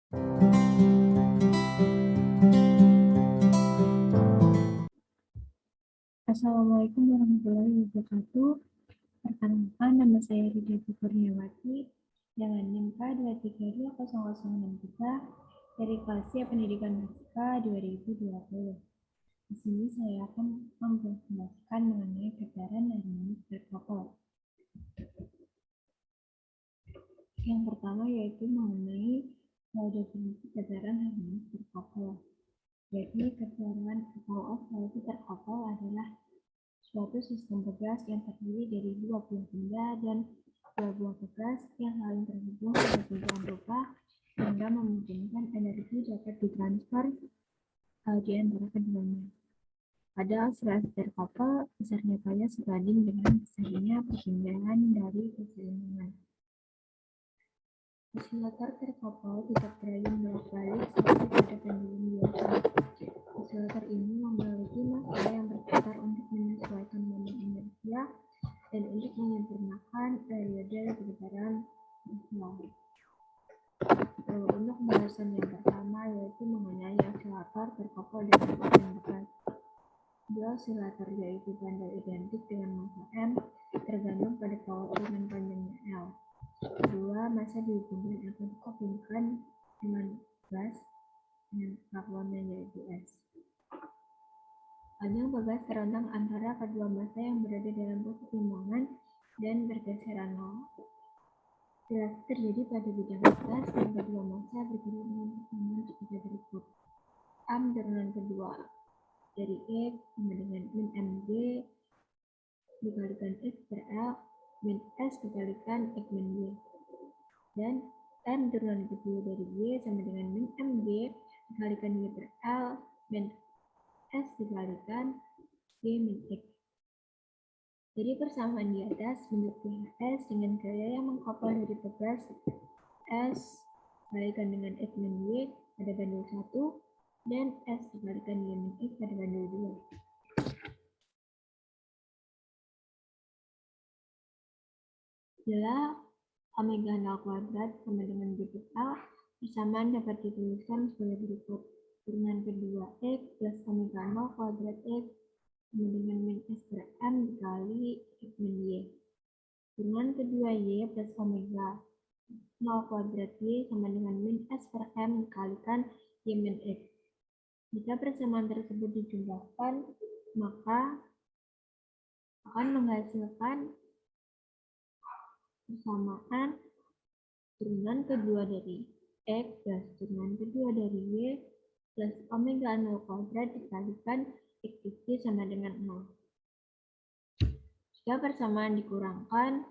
Assalamualaikum warahmatullahi wabarakatuh. Perkenalkan, nama saya Rida Kurniawati dengan NIM K2320063 dari kelas Pendidikan Fisika 2020. Di sini saya akan memperkenalkan mengenai perbedaan harmonis berkopel. Yang pertama yaitu mengenai definisi perbedaan harmonis berkopel. Jadi, perbedaan atau oscillasi terkopel adalah suatu sistem pegas yang terdiri dari dua buah benda dan dua buah pegas yang saling terhubung sedemikian rupa sehingga memungkinkan energi dapat ditransfer di antara keduanya. Pada oscillasi terkopel, besarnya gaya sebanding dengan besarnya perpindahan dari keseimbangan. Osilator terkopel tidak berayun bolak-balik seperti pada pendulum biasa. Osilator ini memiliki massa yang berputar untuk menyesuaikan momen inersia dan untuk menyempurnakan periode perputaran osilator. Untuk pembahasan yang pertama yaitu mengenai osilator terkopel dengan panjang bekas. Dua osilator yaitu bandel identik dengan massa M tergantung pada power dengan panjangnya L. Kedua, massa dihubungkan atau dikombinasikan dengan gas dengan lawannya yaitu S. Panjang pegas terentang antara kedua massa yang berada dalam keseimbangan dan pergeseran nol. Relasi terjadi pada bidang pegas dan kedua massa bergerak dengan kesamaan seperti berikut. M turunan kedua dari X sama dengan min mg dikalikan X per L min S dikalikan X min Y. Dan M turunan kedua dari Y sama dengan min mg dikalikan Y per L min S dikalikan Y min X. Jadi persamaan di atas bentuk S dengan gaya yang mengkopel dari pegas S dikalikan dengan X min Y pada bandul 1 dan S dikalikan Y min X pada bandul 2. Bila omega 0 kuadrat sama dengan G per L, persamaan dapat dituliskan sebagai berikut. Turunan kedua X plus omega 0 kuadrat X sama dengan min S per M dikali X min Y. Turunan kedua Y plus omega 0 kuadrat Y sama dengan min S per M dikalikan Y min X. Jika persamaan tersebut dijumlahkan, maka akan menghasilkan persamaan turunan kedua dari X plus turunan kedua dari Y plus omega 0 kuadrat dikalikan X sama dengan 0. Jika persamaan dikurangkan,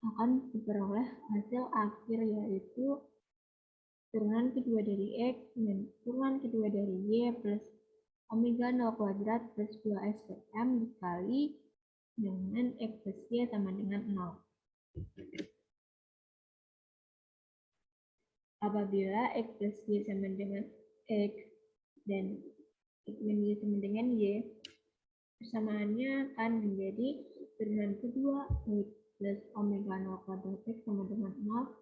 akan diperoleh hasil akhir yaitu turunan kedua dari X dan turunan kedua dari Y plus omega 0 kuadrat plus 2S per M dikali dengan X plus Y sama dengan 0. Apabila X plus Y sama dengan X dan X min Y sama dengan Y, persamaannya akan menjadi turunan kedua X plus omega 0 kuadrat X sama dengan 0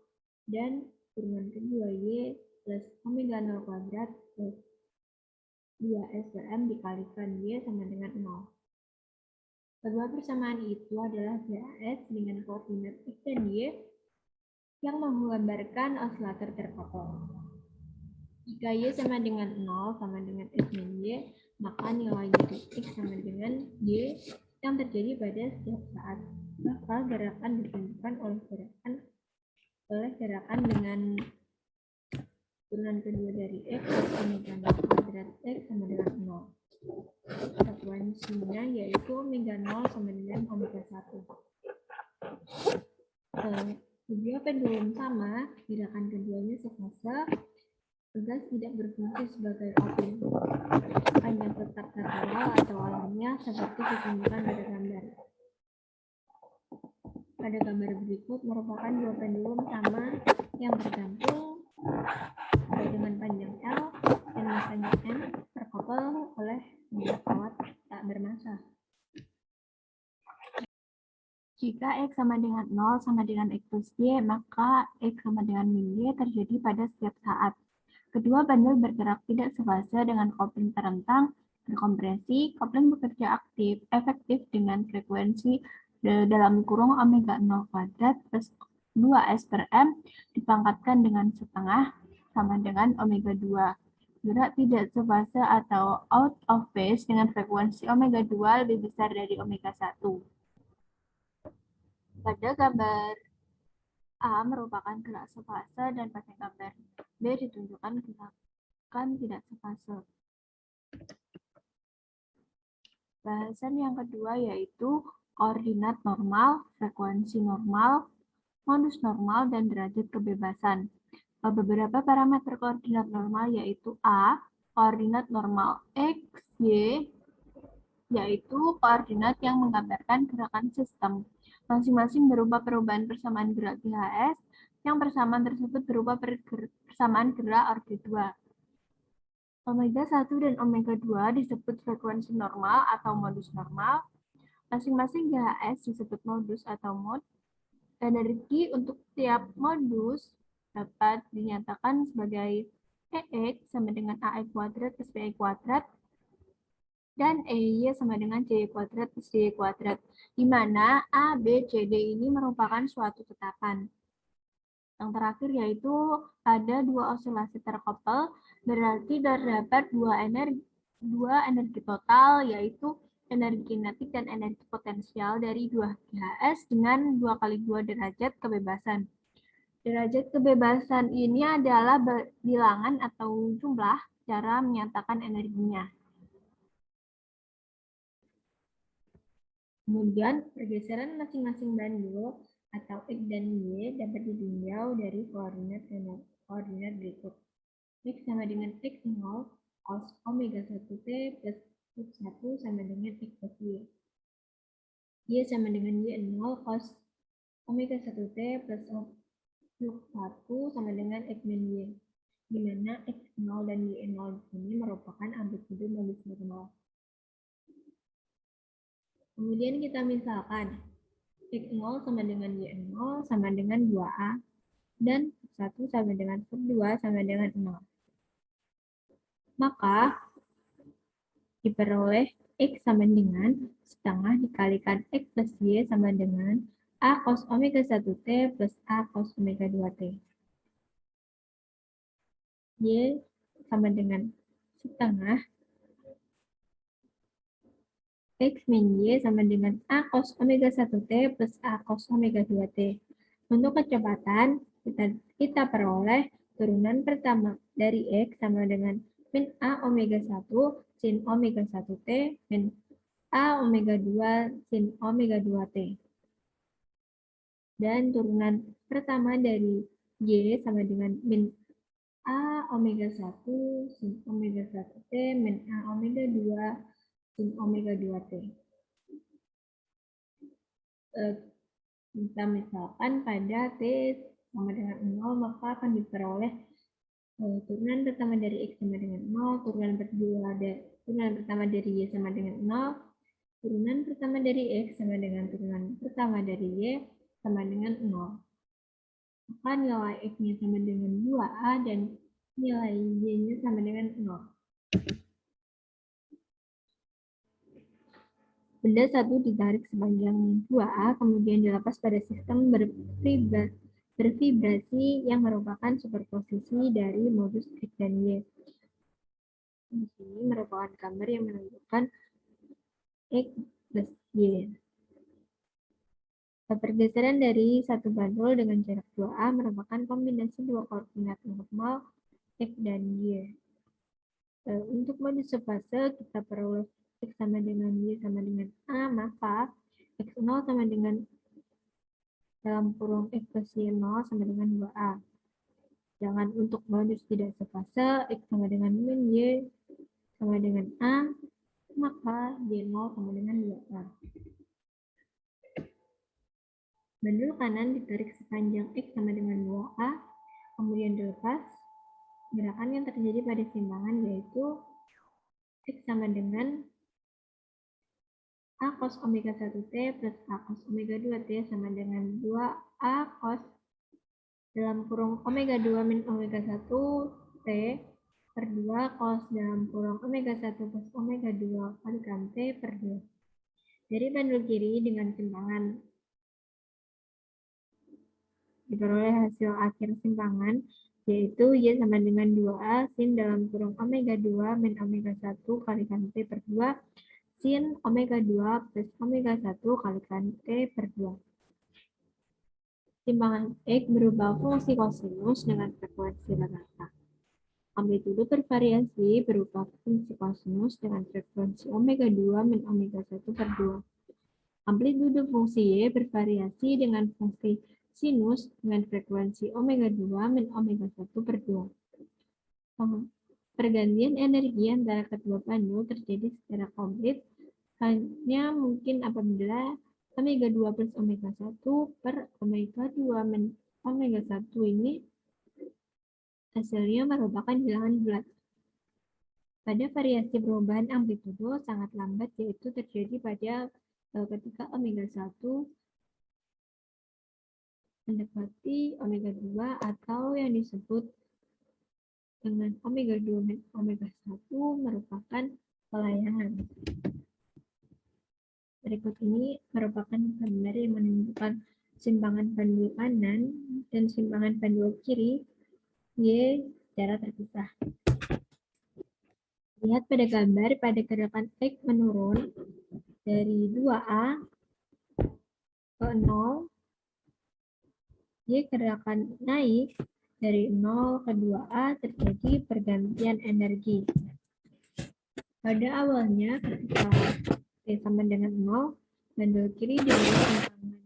dan turunan kedua Y plus omega 0 kuadrat plus 2S per M dikalikan Y sama dengan 0. Kedua persamaan itu adalah GAS dengan koordinat X dan Y yang menggambarkan osilator terkopel. Jika Y sama dengan 0 sama dengan X min Y, maka nilai Y X sama dengan Y yang terjadi pada setiap saat. Maka gerakan ditentukan oleh gerakan dengan turunan kedua dari X plus omega 0 kuadrat X sama dengan 0. Frekuensinya yaitu omega 0 sama dengan omega 1. Jika pendulum sama, gerakan keduanya sefase, pegas tidak berfungsi sebagai opin. Panjang tetap terkawal atau alamnya seperti ditunjukkan pada gambar. Pada gambar berikut merupakan dua pendulum sama yang tergantung dengan panjang L dan massanya M terkopel oleh dua kawat tak bermassa. Jika X sama dengan 0 sama dengan X plus Y, maka X sama dengan min Y terjadi pada setiap saat. Kedua bandul bergerak tidak sefase dengan kopling terentang berkompresi. Kopling bekerja efektif dengan frekuensi dalam kurung omega 0 kuadrat plus 2S per M dipangkatkan dengan setengah sama dengan omega 2. Gerak tidak sefase atau out of phase dengan frekuensi omega 2 lebih besar dari omega 1. Pada gambar A merupakan gerak sefase dan pada gambar B ditunjukkan gerakan tidak sefase. Bahasan yang kedua yaitu koordinat normal, frekuensi normal, modus normal, dan derajat kebebasan. Beberapa parameter koordinat normal yaitu A, koordinat normal X, Y, yaitu koordinat yang menggambarkan gerakan sistem. Masing-masing berupa perubahan persamaan gerak GHS, yang persamaan tersebut berupa persamaan gerak orbit 2. Omega 1 dan omega 2 disebut frekuensi normal atau modus normal. Masing-masing GHS disebut modus atau mode. Energi untuk tiap modus dapat dinyatakan sebagai EX sama dengan AE kuadrat plus BE kuadrat dan EY sama dengan CY kuadrat plus DY kuadrat, di mana A, B, C, D ini merupakan suatu tetapan. Yang terakhir yaitu ada dua osilasi terkoppel, berarti terdapat dua energi total, yaitu energi kinetik dan energi potensial dari dua GHS dengan 2x2 derajat kebebasan. Derajat kebebasan ini adalah bilangan atau jumlah cara menyatakan energinya. Kemudian, pergeseran masing-masing bandul atau X dan Y dapat ditinjau dari koordinat berikut. X sama dengan X0 cos omega 1T plus X1 sama dengan X plus Y. Y sama dengan Y0 cos omega 1T plus X1 sama dengan X min Y, di mana X0 dan Y0 ini merupakan amplitudo modus normal. Kemudian kita misalkan X0 sama dengan Y0 sama dengan 2A dan X1 sama dengan X2 sama dengan 0. Maka diperoleh X sama dengan setengah dikalikan X plus Y sama dengan A cos omega 1T plus A cos omega 2T. Y sama dengan setengah X min Y sama dengan A cos omega 1T plus A cos omega 2T. Untuk kecepatan, kita peroleh turunan pertama dari X sama dengan min A omega 1 sin omega 1T min A omega 2 sin omega 2T. Dan turunan pertama dari Y sama dengan min A omega 1 sin omega 1T min A omega 2 sin omega 2T. Kita misalkan pada T sama dengan 0, maka akan diperoleh turunan pertama dari X sama dengan 0, turunan pertama dari Y sama dengan 0, turunan pertama dari X sama dengan turunan pertama dari Y sama dengan 0. Maka nilai X-nya sama dengan 2A dan nilai Y-nya sama dengan 0. Benda satu ditarik sepanjang 2A, kemudian dilepas pada sistem bervibrasi yang merupakan superposisi dari modus X dan Y. Di sini merupakan gambar yang menunjukkan X plus Y. Pergeseran dari satu bandul dengan jarak 2A merupakan kombinasi dua koordinat normal X dan Y. Untuk modus sefase, kita peroleh X sama dengan Y sama dengan A, maka X0 sama dengan dalam kurung X plus Y0 sama dengan 2A. Jangan untuk modus tidak sefase, X sama dengan min Y sama dengan A, maka Y0 sama dengan 2A. Bandul kanan ditarik sepanjang X sama dengan 2A, kemudian dilepas. Gerakan yang terjadi pada simpangan yaitu X sama dengan A cos omega 1T plus A cos omega 2T sama dengan 2A cos dalam kurung omega 2 min omega 1 T per 2 cos dalam kurung omega 1 plus omega 2 kalikan T per 2. Dari bandul kiri dengan simpangan diperoleh hasil akhir simpangan, yaitu Y sama dengan 2A sin dalam kurung omega 2 min omega 1 kalikan T per 2 sin omega 2 plus omega 1 kalikan T per 2. Simpangan X berupa fungsi kosinus dengan frekuensi rata. Amplitudo bervariasi berupa fungsi kosinus dengan frekuensi omega 2 min omega 1 per 2. Amplitudo fungsi Y bervariasi dengan fungsi sinus dengan frekuensi omega 2 min omega 1 per 2. Pergantian energi antara kedua bandul terjadi secara komplit hanya mungkin apabila omega 2 plus omega 1 per omega 2 min omega 1 ini hasilnya merupakan bilangan bulat. Pada variasi perubahan amplitudo sangat lambat, yaitu terjadi pada ketika omega 1 mendekati omega 2 atau yang disebut dengan omega 2 min omega 1 merupakan pelayangan. Berikut ini merupakan gambar yang menunjukkan simpangan bandul kanan dan simpangan bandul kiri Y secara terpisah. Lihat pada gambar pada gerakan X menurun dari 2A ke 0, Y gerakan naik dari 0 ke 2A terjadi pergantian energi. Pada awalnya ketika T sama dengan 0, bandul kiri diberi simpangan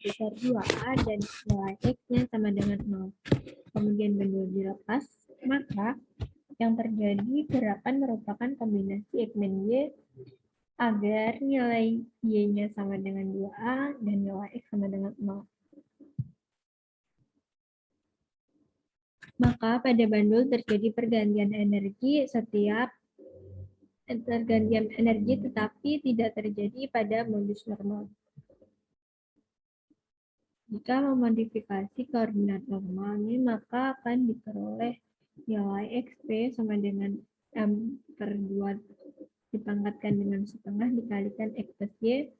besar 2A dan nilai X-nya sama dengan 0. Kemudian bandul dilepas, maka yang terjadi gerakan merupakan kombinasi X min Y agar nilai Y-nya sama dengan 2A dan nilai X sama dengan 0. Maka pada bandul terjadi pergantian energi tetapi tidak terjadi pada modus normal. Jika memodifikasi koordinat normalnya, maka akan diperoleh nilai XP sama dengan M per 2 dipangkatkan dengan setengah dikalikan X plus Y,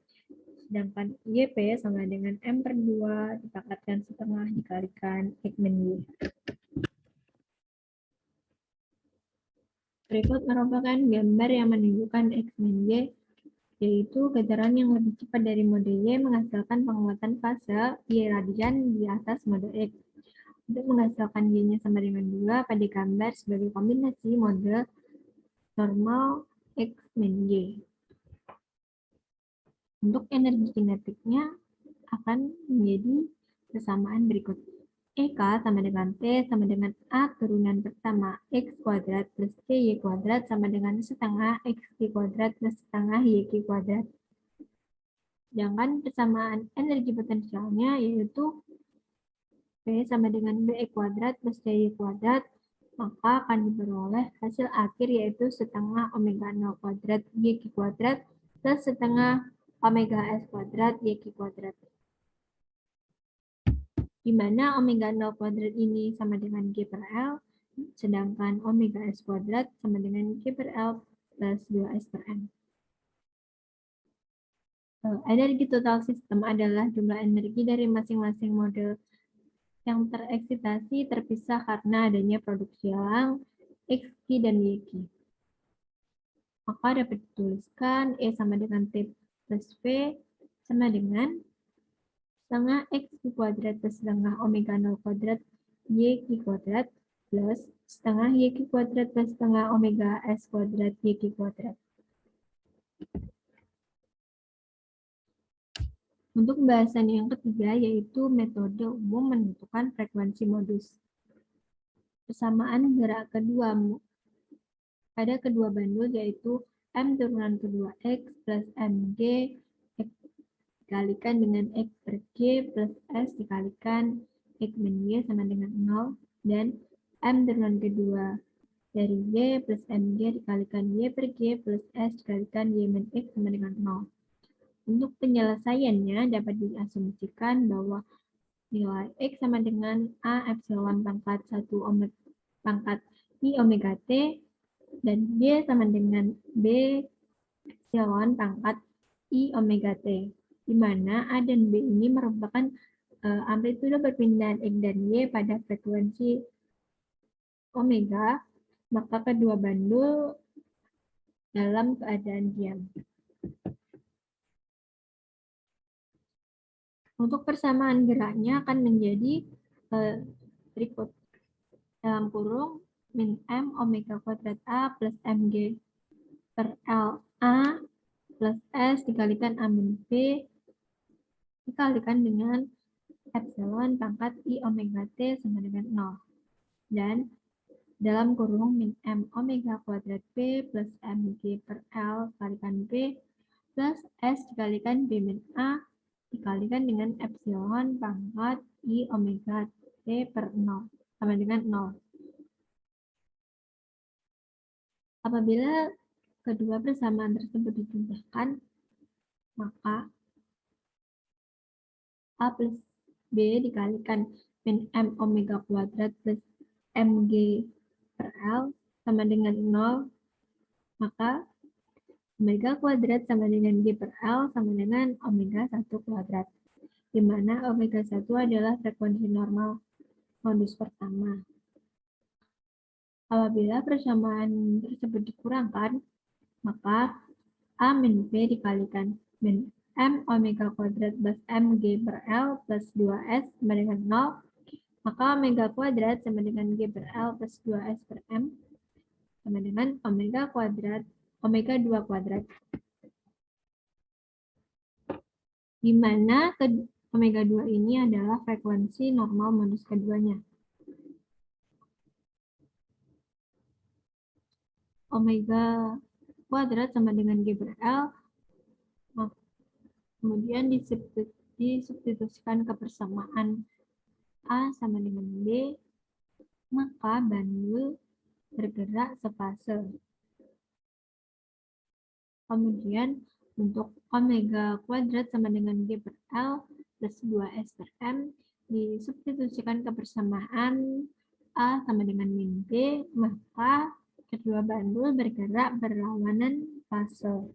sedangkan YP sama dengan M per 2 dipangkatkan setengah dikalikan X min Y. Berikut merupakan gambar yang menunjukkan X min Y, yaitu getaran yang lebih cepat dari mode Y menghasilkan penguatan fase Y radian di atas mode X. Untuk menghasilkan Y-nya sama dengan 2 pada gambar sebagai kombinasi mode normal X min Y. Untuk energi kinetiknya akan menjadi persamaan berikut. EK sama dengan T sama dengan A turunan pertama X kuadrat plus CY kuadrat sama dengan setengah XY kuadrat plus setengah YQ kuadrat. Sedangkan persamaan energi potensialnya yaitu P sama dengan BE kuadrat plus CY kuadrat, maka akan diperoleh hasil akhir yaitu setengah omega 0 kuadrat YQ kuadrat plus setengah omega S kuadrat YQ kuadrat. Di mana omega 0 kuadrat ini sama dengan G per L, sedangkan omega S kuadrat sama dengan G per L plus 2S per M. Energi total sistem adalah jumlah energi dari masing-masing model yang tereksitasi terpisah karena adanya produksi elang XQ dan YQ. Maka dapat dituliskan E sama dengan T plus V sama dengan setengah XQ kuadrat plus setengah omega 0 kuadrat YQ kuadrat plus setengah YQ kuadrat plus setengah omega S kuadrat YQ kuadrat. Untuk pembahasan yang ketiga yaitu metode umum menentukan frekuensi modus. Persamaan gerak kedua pada kedua bandul yaitu M turunan kedua X plus MG dikalikan dengan X per G plus S dikalikan X min Y sama dengan 0 dan M turunan kedua dari Y plus MG dikalikan Y per G plus S dikalikan Y min X sama dengan 0. Untuk penyelesaiannya dapat diasumsikan bahwa nilai X sama dengan A epsilon pangkat 1 pangkat I omega T, dan B sama dengan B epsilon pangkat I omega T, di mana A dan B ini merupakan amplitude perpindahan X dan Y pada frekuensi omega, maka kedua bandul dalam keadaan diam. Untuk persamaan geraknya akan menjadi berikut. Dalam kurung min M omega kuadrat A plus MG per L A plus S dikalikan A min B dikalikan dengan epsilon pangkat I omega T sama dengan 0. Dan dalam kurung min M omega kuadrat B plus MG per L dikalikan B plus S dikalikan B min A dikalikan dengan epsilon pangkat I omega T per 0 sama dengan 0. Apabila kedua persamaan tersebut dijumlahkan, maka A plus B dikalikan min M omega kuadrat plus MG per L sama dengan 0, maka omega kuadrat sama dengan G per L sama dengan omega 1 kuadrat, di mana omega 1 adalah frekuensi normal modus pertama. Apabila persamaan tersebut dikurangkan, maka A min B dikalikan min M omega kuadrat plus MG per L plus 2S sama dengan 0, maka omega kuadrat sama dengan G per L plus 2S per M sama dengan omega kuadrat omega 2 kuadrat, di mana omega 2 ini adalah frekuensi normal modus keduanya. Omega kuadrat sama dengan G per L, kemudian disubstitusikan ke persamaan A sama dengan B, maka bandul bergerak sefase. Kemudian untuk omega kuadrat sama dengan G per L plus 2S per M disubstitusikan ke persamaan A sama dengan min B, maka kedua bandul bergerak berlawanan fase.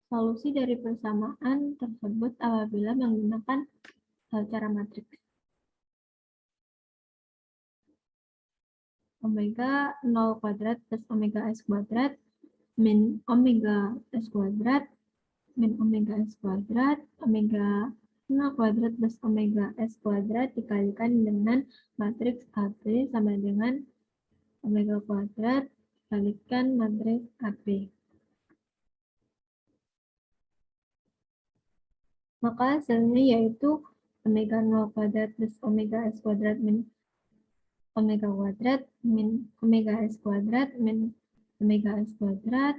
Solusi dari persamaan tersebut apabila menggunakan cara matriks. Omega 0 kuadrat plus omega S kuadrat min omega S kuadrat min omega S kuadrat omega 0 kuadrat plus omega S kuadrat dikalikan dengan matriks AB sama dengan omega kuadrat dikalikan matriks AB. Maka hasilnya yaitu omega 0 kuadrat plus omega S kuadrat min omega kuadrat min omega S kuadrat min omega S kuadrat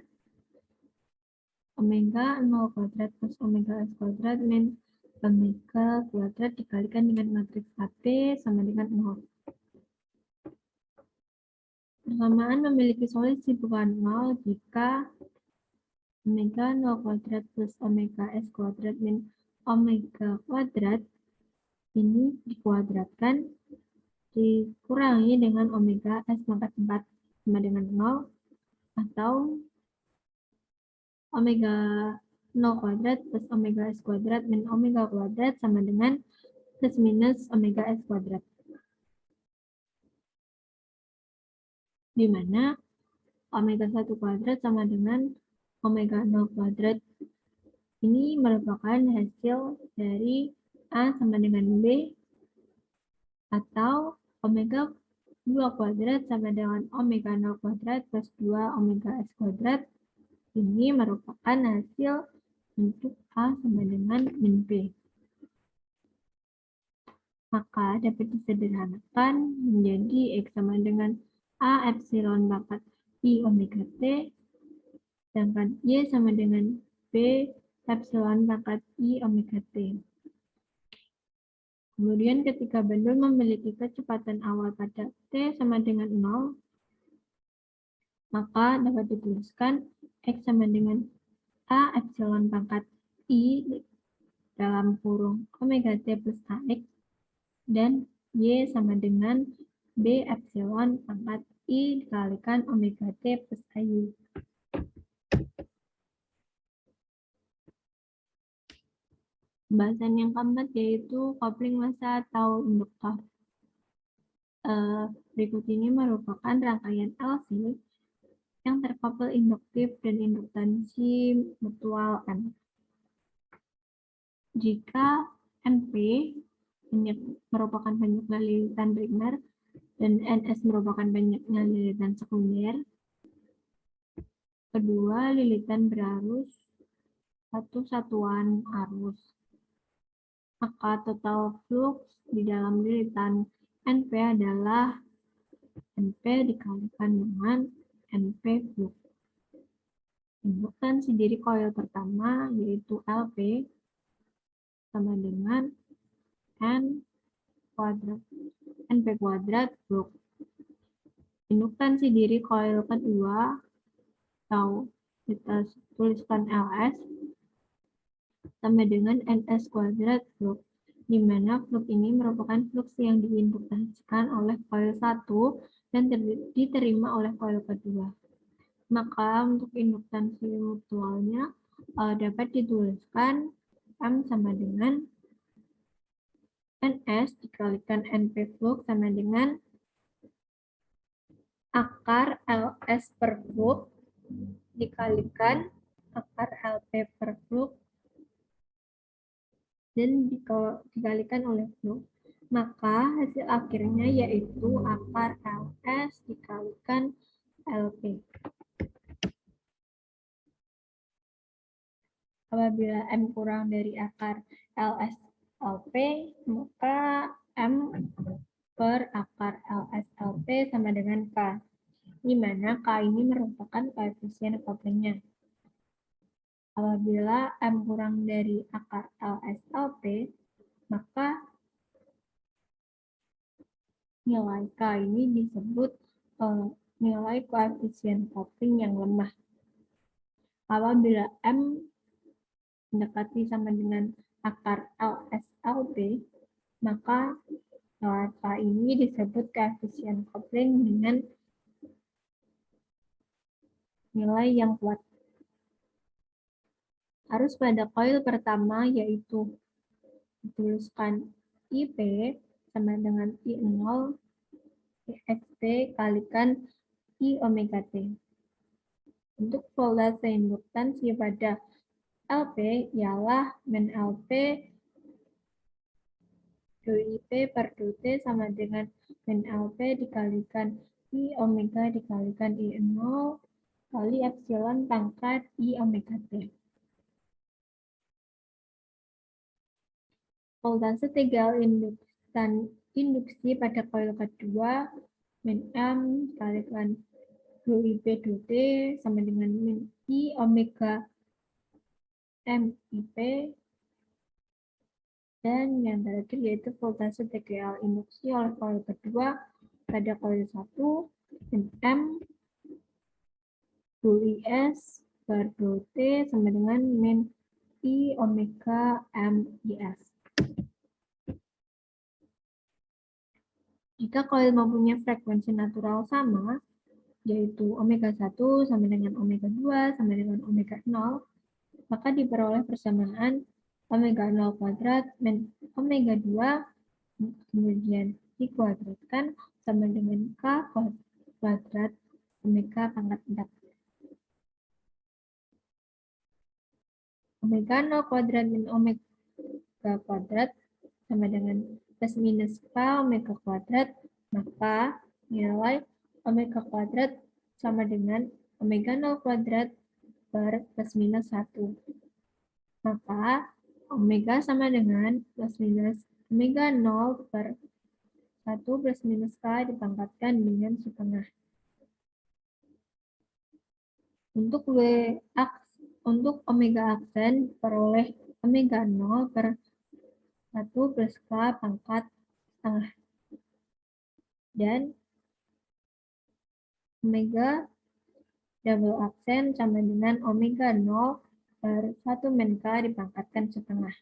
omega 0 kuadrat plus omega S kuadrat min omega kuadrat dikalikan dengan matriks AB sama dengan 0. Persamaan memiliki solusi bukan 0 jika omega 0 kuadrat plus omega S kuadrat min omega kuadrat ini dikuadratkan dikurangi dengan omega S pangkat 4 sama dengan 0, atau omega 0 kuadrat plus omega S kuadrat min omega kuadrat sama dengan plus minus omega S kuadrat. Di mana omega 1 kuadrat sama dengan omega 0 kuadrat ini merupakan hasil dari A sama dengan B, atau omega 2 kuadrat sama dengan omega 0 kuadrat plus 2 omega S kuadrat ini merupakan hasil untuk A sama dengan min B. Maka dapat disederhanakan menjadi X sama dengan A epsilon pangkat I omega T, sedangkan Y sama dengan B epsilon pangkat I omega T. Kemudian ketika bandul memiliki kecepatan awal pada T sama dengan 0, maka dapat dituliskan X sama dengan A epsilon pangkat I dalam kurung omega T plus AX dan Y sama dengan B epsilon pangkat I dikalikan omega T plus AY. Pembahasan yang keempat yaitu kopling massa atau induktor. Berikut ini merupakan rangkaian LC yang terkopel induktif dan induktansi mutual N. Jika NP merupakan banyaknya lilitan primer dan NS merupakan banyaknya lilitan sekunder, kedua lilitan berarus satu satuan arus. Maka total flux di dalam lilitan NP adalah NP dikalikan dengan NP flux. Induktansi diri koil pertama yaitu LP sama dengan NP kuadrat flux. Induktansi diri koil kedua atau kita tuliskan LS sama dengan NS kuadrat flux, di mana flux ini merupakan flux yang diinduktansikan oleh koil 1 dan diterima oleh koil kedua. Maka untuk induktansi mutualnya dapat dituliskan M sama dengan NS dikalikan NP flux sama dengan akar LS per flux dikalikan akar LP per flux dan dikalikan oleh flux, maka hasil akhirnya yaitu akar LS dikalikan LP. Apabila M kurang dari akar LS LP, maka M per akar LS LP sama dengan K, di mana K ini merupakan koefisien couplingnya. Apabila M kurang dari akar LS/LP, maka nilai K ini disebut nilai koefisien coupling yang lemah. Apabila M mendekati sama dengan akar LS/LP, maka nilai K ini disebut koefisien coupling dengan nilai yang kuat. Arus pada koil pertama yaitu dituliskan IP sama dengan I0 XT kalikan I omega T. Untuk voltase induktansi pada LP ialah min LP doi P per doi T sama dengan min LP dikalikan I omega dikalikan I0 kali epsilon pangkat I omega T. Voltase tegal induksi pada koil kedua min M dikalikan doi P doi T sama dengan min I omega MIP, dan yang terakhir yaitu voltase TGL induksi oleh koil kedua pada koil 1 min M doi S per doi T sama dengan min I omega MIS. Jika koil mempunyai frekuensi natural sama, yaitu omega 1 sama dengan omega 2 sama dengan omega 0, maka diperoleh persamaan omega 0 kuadrat min omega 2 kemudian dikuadratkan sama dengan K kuadrat omega pangkat 4. Omega 0 kuadrat min omega kuadrat sama dengan plus minus K omega kuadrat, maka nilai omega kuadrat sama dengan omega 0 kuadrat per plus minus 1. Maka omega sama dengan plus minus omega 0 per 1 plus minus K dipangkatkan dengan setengah. Untuk omega aksen peroleh omega 0 per 1 plus K pangkat setengah. Dan omega double aksen sama dengan omega 0 per 1 min K dipangkatkan setengah.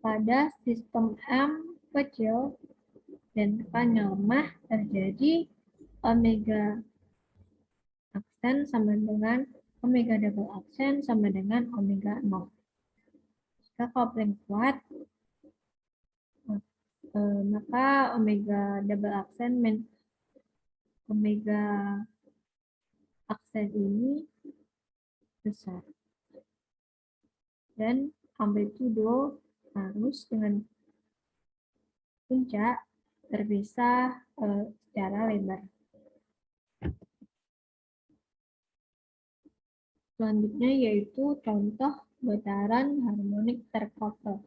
pada sistem M kecil dan tekannya lemah terjadi omega aksen sama dengan omega double aksen sama dengan omega 0. Jika kopling kuat, maka omega double aksen omega aksen ini besar. Dan amplitudo arus dengan puncak terpisah secara lebar. Selanjutnya yaitu contoh getaran harmonik terkopel.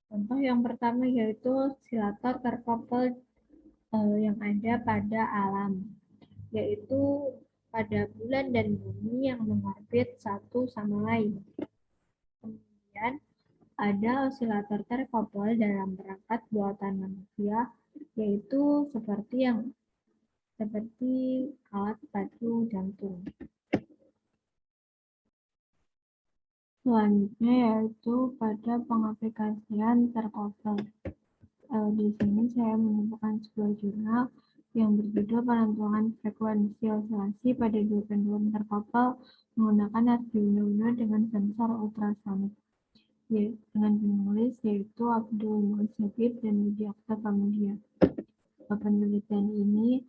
Contoh yang pertama yaitu osilator terkopel yang ada pada alam, yaitu pada bulan dan bumi yang mengorbit satu sama lain. Kemudian ada osilator terkopel dalam perangkat buatan manusia, yaitu seperti alat bantu jantung. Selanjutnya yaitu pada pengaplikasian terkopel. Di sini saya menemukan sebuah jurnal yang berjudul penentuan frekuensi osilasi pada dua pendulum terkopel menggunakan Arduino Uno dengan sensor ultrasonik. Dengan penulis yaitu Abdul Musyabib dan Widyakta Pramudia. Penelitian ini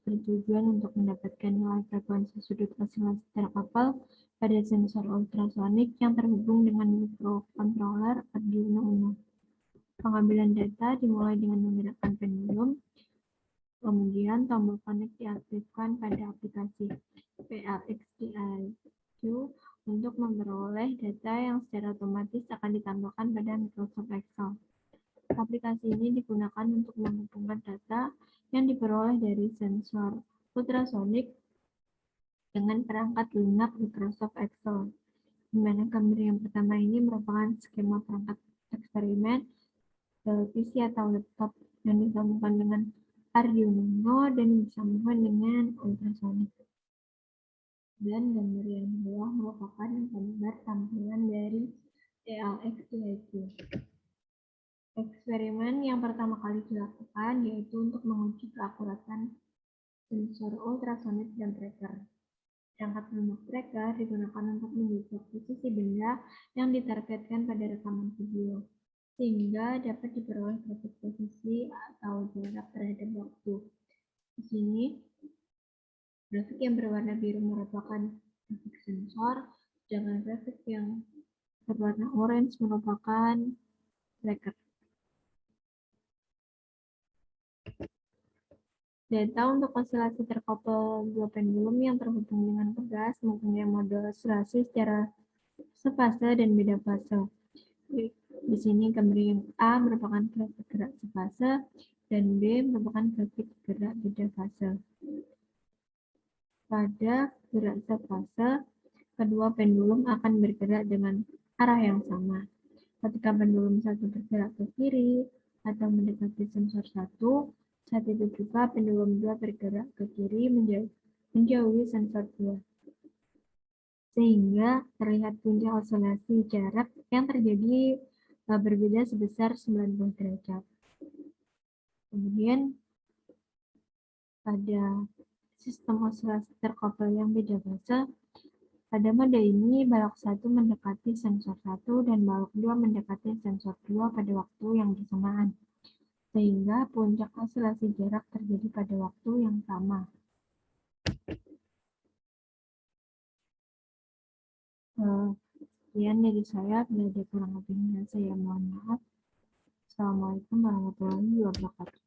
bertujuan untuk mendapatkan nilai frekuensi sudut osilasi terkopel pada sensor ultrasonik yang terhubung dengan mikrokontroler Arduino Uno. Pengambilan data dimulai dengan menggerakkan pendulum, kemudian tombol connect diaktifkan pada aplikasi PLX-DIQ untuk memperoleh data yang secara otomatis akan ditambahkan pada Microsoft Excel. Aplikasi ini digunakan untuk menghubungkan data yang diperoleh dari sensor ultrasonik dengan perangkat lunak Microsoft Excel. Di mana gambar yang pertama ini merupakan skema perangkat eksperimen PC atau laptop yang disambungkan dengan Arduino Uno dan disambungkan dengan ultrasonik. Dan gambar yang bawah merupakan gambar tampilan dari PLX-DIQ. Eksperimen yang pertama kali dilakukan yaitu untuk menguji keakuratan sensor ultrasonik dan tracker. Perangkat lunak tracker digunakan untuk mendetek posisi benda yang ditargetkan pada rekaman video, sehingga dapat diperoleh grafik posisi atau jarak terhadap waktu. Di sini, grafik yang berwarna biru merupakan grafik sensor, sedangkan grafik yang berwarna orange merupakan tracker. Data untuk osilasi terkopel dua pendulum yang terhubung dengan pegas mempunyai model osilasi secara sefase dan beda fase. Di sini gambar yang A merupakan grafik gerak sefase dan B merupakan grafik gerak beda fase. Pada gerak sefase, kedua pendulum akan bergerak dengan arah yang sama. Ketika pendulum satu bergerak ke kiri atau mendekati sensor satu, saat itu juga pendulum 2 bergerak ke kiri menjauhi sensor 2. Sehingga terlihat puncak osilasi jarak yang terjadi berbeda sebesar 90 derajat. Kemudian pada sistem osilasi terkopel yang beda fase, pada mode ini balok 1 mendekati sensor 1 dan balok 2 mendekati sensor 2 pada waktu yang bersamaan. Sehingga puncak osilasi jarak terjadi pada waktu yang sama. Sekian dari saya, bila ada kurang lebihnya saya mohon maaf. Assalamualaikum warahmatullahi wabarakatuh.